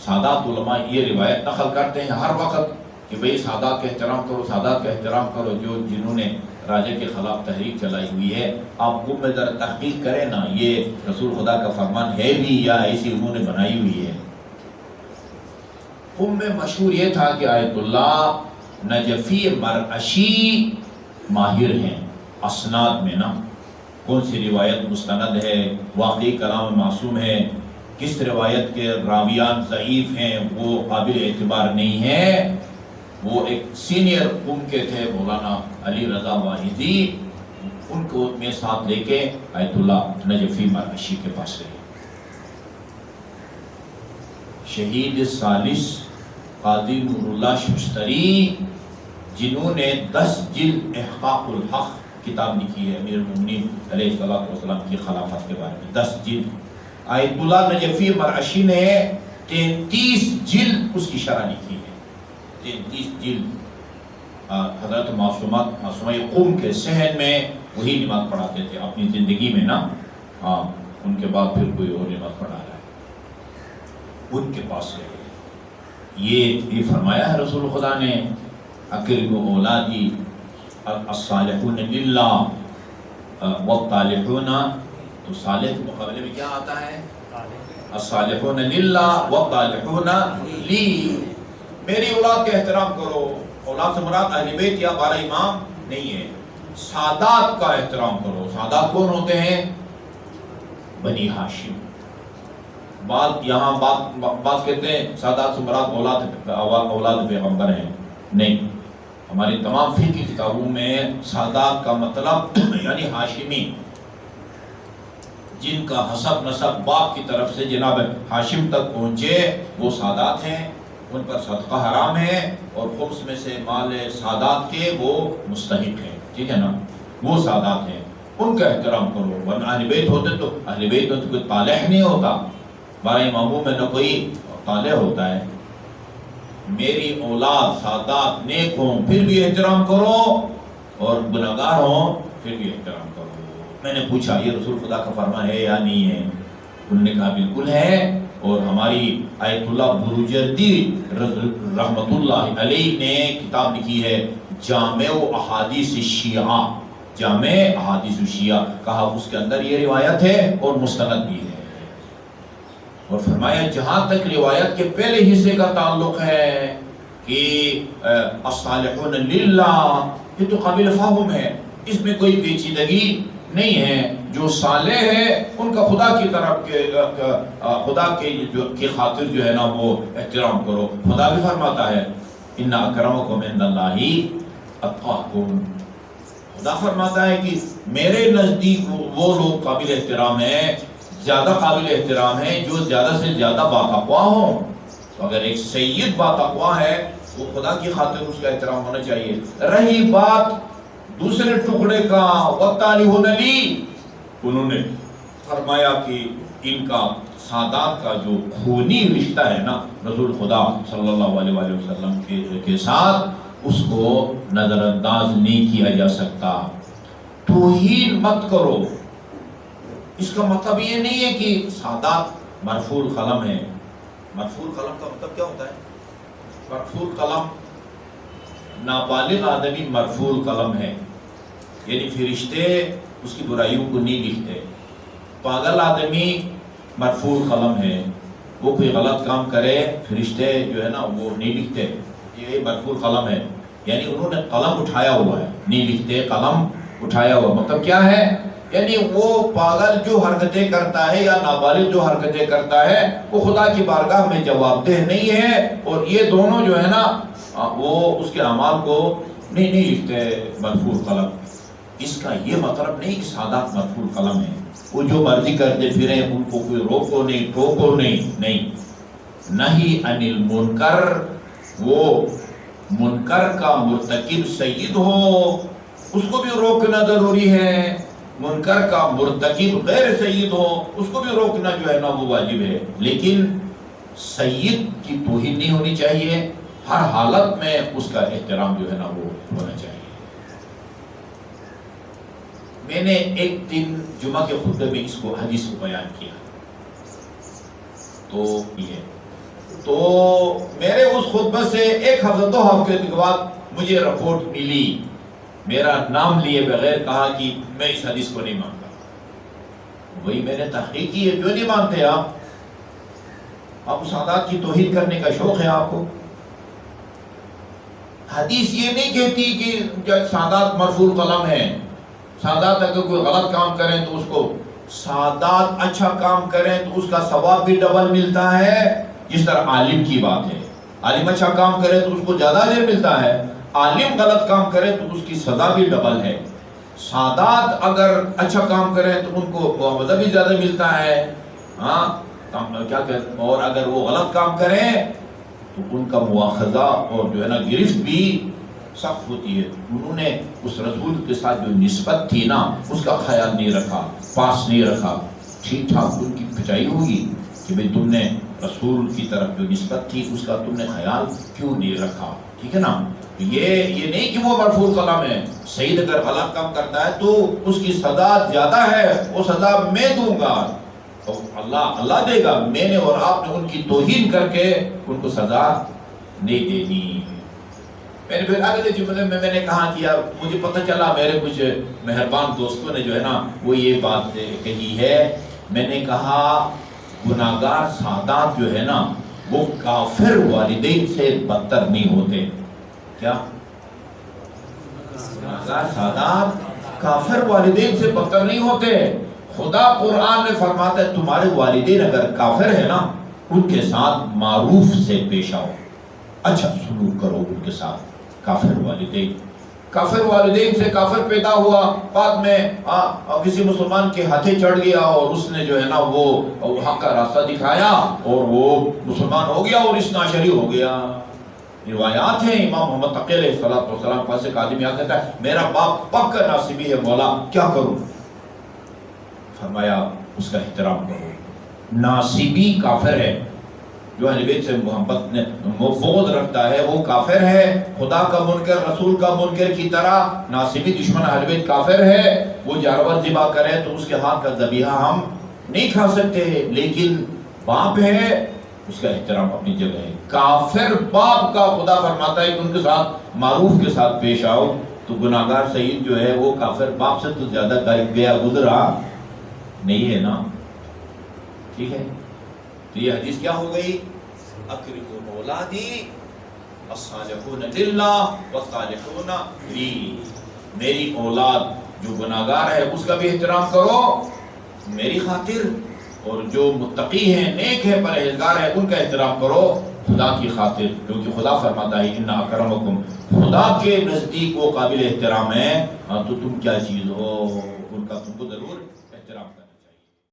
سادات علماء یہ روایت نقل کرتے ہیں ہر وقت کہ بھئی سادات کا احترام کرو، سادات کا احترام کرو، جنہوں نے راجے کے خلاف تحریک چلائی ہوئی ہے۔ آپ قم میں ذرا تحقیق کریں نا، یہ رسول خدا کا فرمان ہے بھی یا ایسی انہوں نے بنائی ہوئی ہے؟ قم میں مشہور یہ تھا کہ آیت اللہ نجفی مرعشی ماہر ہیں اسناد میں نا، کون سی روایت مستند ہے، واقعی کلام معصوم ہے، کس روایت کے راویان ضعیف ہیں، وہ قابل اعتبار نہیں ہے۔ وہ ایک سینئر قم کے تھے مولانا علی رضا واحدی، ان کو میں ساتھ لے کے آیت اللہ نجفی مرعشی کے پاس گئے۔ شہید ثالث قاضی نور اللہ ششتری، جنہوں نے 10 جلد احقاق الحق کتاب لکھی ہے امیر المومنین علیہ السلام کی خلافت کے بارے میں، 10 جلد۔ آیت اللہ نجفی مرعشی نے 33 جلد اس کی شرح لکھی ہے، 33 جلد۔ حضرت معصومہ قم کے صحن میں وہی نماز پڑھاتے تھے اپنی زندگی میں نا، ان کے بعد پھر کوئی اور نماز پڑھا رہا ہے، ان کے پاس گئے۔ یہ فرمایا ہے رسول خدا نے، اکرم اولادی الصالحون للہ والطالحون، تو صالح کے مقابلے میں کیا آتا ہے؟ الصالحون للہ والطالحون لی، میری اولاد کا احترام کرو۔ اولاد سے مراد اہل بیت یا 12 امام نہیں ہے، سادات کا احترام کرو۔ سادات کون ہوتے ہیں؟ بنی ہاشم۔ بعض کہتے ہیں سادات سے مراد اولاد پیغمبر ہیں، نہیں، ہماری تمام فقہ کتابوں میں سادات کا مطلب یعنی ہاشمی، جن کا حسب نسب باپ کی طرف سے جناب ہاشم تک پہنچے وہ سادات ہیں، ان پر صدقہ حرام ہے، اور خمس میں سے مال سادات کے وہ مستحق ہیں، ٹھیک ہے نا، وہ سادات ہیں، ان کا احترام کرو۔ ورنہ اہل بیت ہوتے تو اہل بیت میں تو کوئی طالح نہیں ہوتا، 12 اماموں میں نہ کوئی طالح ہوتا ہے۔ میری اولاد سادات نیک ہوں پھر بھی احترام کرو، اور گناہگار ہوں پھر بھی احترام کرو۔ میں نے پوچھا یہ رسول خدا کا فرمان ہے یا نہیں ہے؟ انہوں نے کہا بالکل ہے، اور ہماری آیت اللہ بروجردی رحمت اللہ علیہ نے کتاب لکھی ہے جامع احادیث الشیعہ، جامع احادیث الشیعہ، کہا اس کے اندر یہ روایت ہے اور مستند بھی ہے، اور فرمایا جہاں تک روایت کے پہلے حصے کا تعلق ہے کہ الصالحون للہ، یہ تو قابل فہم ہے، اس میں کوئی پیچیدگی نہیں ہے۔ جو صالح ہے ان کا خدا کی طرف خدا کی خاطر جو ہے نا وہ احترام کرو۔ خدا بھی فرماتا ہے ان اکرمکم عند اللہ اتقاکم، خدا فرماتا ہے کہ میرے نزدیک وہ لوگ قابل احترام ہیں، زیادہ قابل احترام ہیں جو زیادہ سے زیادہ باتقوا ہوں۔ تو اگر ایک سید باتقوا ہے وہ خدا کی خاطر اس کا احترام ہونا چاہیے۔ رہی بات دوسرے ٹکڑے کا وَالطَّالِحُونَ لِی، انہوں نے فرمایا کہ ان کا سادات کا جو خونی رشتہ ہے نا رسول خدا صلی اللہ علیہ وآلہ وسلم کے ساتھ، اس کو نظر انداز نہیں کیا جا سکتا۔ توہین مت کرو، اس کا مطلب یہ نہیں ہے کہ سادات مرفوع القلم ہے۔ مرفوع القلم کا مطلب کیا ہوتا ہے؟ مرفوع القلم، نابالغ آدمی مرفوع القلم ہے، یعنی فرشتے اس کی برائیوں کو نہیں لکھتے۔ پاگل آدمی مرفوع القلم ہے، وہ کوئی غلط کام کرے فرشتے جو ہے نا وہ نہیں لکھتے، یہ مرفوع القلم ہے، یعنی انہوں نے قلم اٹھایا ہوا ہے، نہیں لکھتے، قلم اٹھایا ہوا۔ مطلب کیا ہے؟ یعنی وہ پاگل جو حرکتیں کرتا ہے یا نابالغ جو حرکتیں کرتا ہے وہ خدا کی بارگاہ میں جواب دہ نہیں ہے، اور یہ دونوں جو ہے نا وہ اس کے اعمال کو نہیں لکھتے مرفوع القلم۔ اس کا یہ مطلب نہیں کہ سادات مرفوع القلم ہے، وہ جو مرضی کرتے پھریں، ان کو کوئی روکو نہیں ٹوکو نہیں۔ نہی عن المنکر، وہ منکر کا مرتکب سید ہو اس کو بھی روکنا ضروری ہے، منکر کا مرتکب غیر سید ہو اس کو بھی روکنا جو ہے نا وہ واجب ہے، لیکن سید کی توہین نہیں ہونی چاہیے، ہر حالت میں اس کا احترام جو ہے نا وہ ہونا چاہیے۔ میں نے ایک دن جمعہ کے خطبے میں اس کو حدیث کو بیان کیا، تو تو میرے اس خطبہ سے ایک ہفتہ 2 ہفتے کے بعد مجھے رپورٹ ملی، میرا نام لیے بغیر کہا کہ میں اس حدیث کو نہیں مانتا۔ وہی میں نے تحقیق کی ہے، کیوں نہیں مانتے آپ سادات کی توہین کرنے کا شوق ہے آپ کو؟ حدیث یہ نہیں کہتی کہ سادات مرفوع قلم ہے، سادات اگر کوئی غلط کام کریں تو اس کو، سادات اچھا کام کریں تو اس کا ثواب بھی ڈبل ملتا ہے، جس طرح عالم کی بات ہے، عالم اچھا کام کرے تو اس کو زیادہ اجر ملتا ہے، عالم غلط کام کرے تو اس کی سزا بھی ڈبل ہے۔ سادات اگر اچھا کام کریں تو ان کو معاوضہ بھی زیادہ ملتا ہے، کیا کہتے، اور اگر وہ غلط کام کریں تو ان کا مواخذہ اور جو ہے نا گرفت بھی سخت ہوتی ہے۔ انہوں نے اس رسول کے ساتھ جو نسبت تھی نا اس کا خیال نہیں رکھا، پاس نہیں رکھا، ٹھیک ٹھاک ان کی پچائی ہوگی کہ بھئی تم نے رسول کی طرف جو نسبت تھی اس کا تم نے خیال کیوں نہیں رکھا، ٹھیک ہے نا۔ یہ نہیں کہ وہ مرفوع قلم ہے، سعید اگر غلط کام کرتا ہے تو اس کی سزا زیادہ ہے، وہ سزا میں دوں گا، تو اللہ دے گا، میں نے اور آپ نے ان کی توہین کر کے ان کو سزا نہیں دینی۔ میں نے پھر اگلے جملے میں نے کہا کہ یار مجھے پتہ چلا میرے کچھ مہربان دوستوں نے جو ہے نا وہ یہ بات کہی ہے، میں نے کہا گناہگار سادات جو ہے نا وہ کافر والدین سے بدتر نہیں ہوتے۔ کیا گناہگار سادات کافر والدین سے بدتر نہیں ہوتے؟ خدا قرآن میں فرماتا ہے تمہارے والدین اگر کافر ہیں نا ان کے ساتھ معروف سے پیش آؤ، اچھا سلوک کرو ان کے ساتھ۔ کافر والدین سے کافر پیدا ہوا، بعد میں کسی مسلمان کے ہاتھے چڑھ گیا اور اس نے جو ہے نا وہ حق کا راستہ دکھایا اور وہ مسلمان ہو گیا اور اثنا عشری ہو گیا۔ روایات ہیں، امام محمد تقی علیہ السلام پاس ایک آدمی آ کہتا ہے میرا باپ پکا ناصبی ہے مولا، کیا کروں؟ فرمایا اس کا احترام کرو۔ ناصبی کافر ہے، جو اہل بیت سے محبت نے بغض رکھتا ہے وہ کافر ہے، خدا کا منکر رسول کا منکر کی طرح ناصبی دشمن اہل بیت کافر ہے۔ وہ جانور ذبح کرے تو اس کے ہاتھ کا ذبیحہ ہم نہیں کھا سکتے، لیکن باپ ہے اس کا احترام اپنی جگہ ہے۔ کافر باپ کا خدا فرماتا ہے کہ ان کے ساتھ معروف کے ساتھ پیش آؤ، تو گناہگار سعید جو ہے وہ کافر باپ سے تو زیادہ گیا گزرا نہیں ہے نا، ٹھیک ہے۔ تو یہ حدیث کیا ہو گئی؟ اکرموا اولادی الصالحون للہ والصالحون لی، میری اولاد جو گناہگار ہے اس کا بھی احترام کرو میری خاطر، اور جو متقی ہیں نیک ہیں پرہیزگار ہیں ان کا احترام کرو خدا کی خاطر، کیونکہ خدا فرماتا ہے ان اکرمکم، خدا کے نزدیک وہ قابل احترام ہے، تو تم کیا چیز ہو، ان کا تم کو